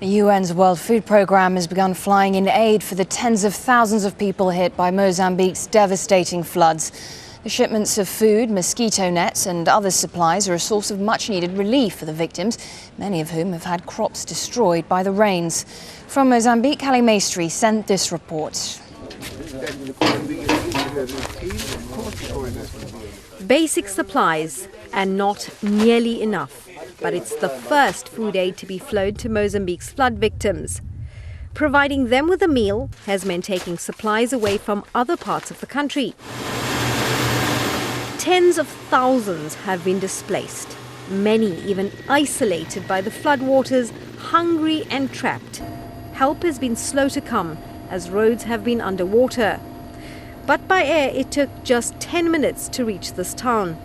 The UN's World Food Programme has begun flying in aid for the tens of thousands of people hit by Mozambique's devastating floods. The shipments of food, mosquito nets and other supplies are a source of much-needed relief for the victims, many of whom have had crops destroyed by the rains. From Mozambique, Kalay Maistry sent this report. Basic supplies and not nearly enough. But it's the first food aid to be flown to Mozambique's flood victims. Providing them with a meal has meant taking supplies away from other parts of the country. Tens of thousands have been displaced, many even isolated by the floodwaters, hungry and trapped. Help has been slow to come as roads have been underwater. But by air it took just 10 minutes to reach this town.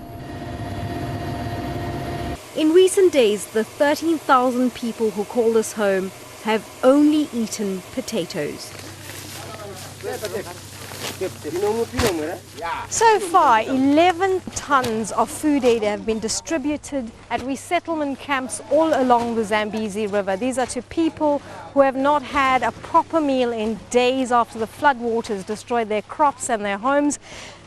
In recent days, the 13,000 people who call this home have only eaten potatoes. So far, 11 tons of food aid have been distributed at resettlement camps all along the Zambezi River. These are to people who have not had a proper meal in days after the floodwaters destroyed their crops and their homes.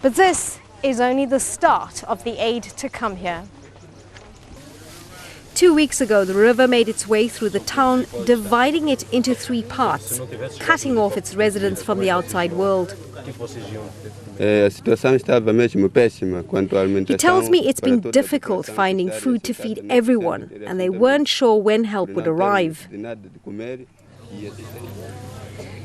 But this is only the start of the aid to come here. 2 weeks ago, the river made its way through the town, dividing it into 3 parts, cutting off its residents from the outside world. He tells me it's been difficult finding food to feed everyone, and they weren't sure when help would arrive.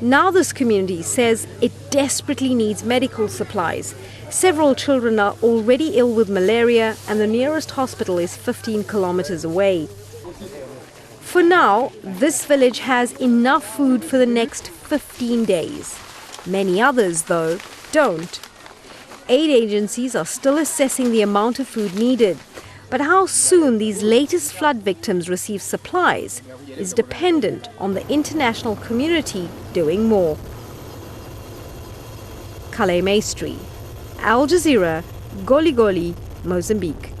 Now this community says it desperately needs medical supplies. Several children are already ill with malaria and the nearest hospital is 15 kilometers away. For now, this village has enough food for the next 15 days. Many others, though, don't. Aid agencies are still assessing the amount of food needed. But how soon these latest flood victims receive supplies is dependent on the international community doing more. Kalay Maistry, Jazeera, Goli, Mozambique.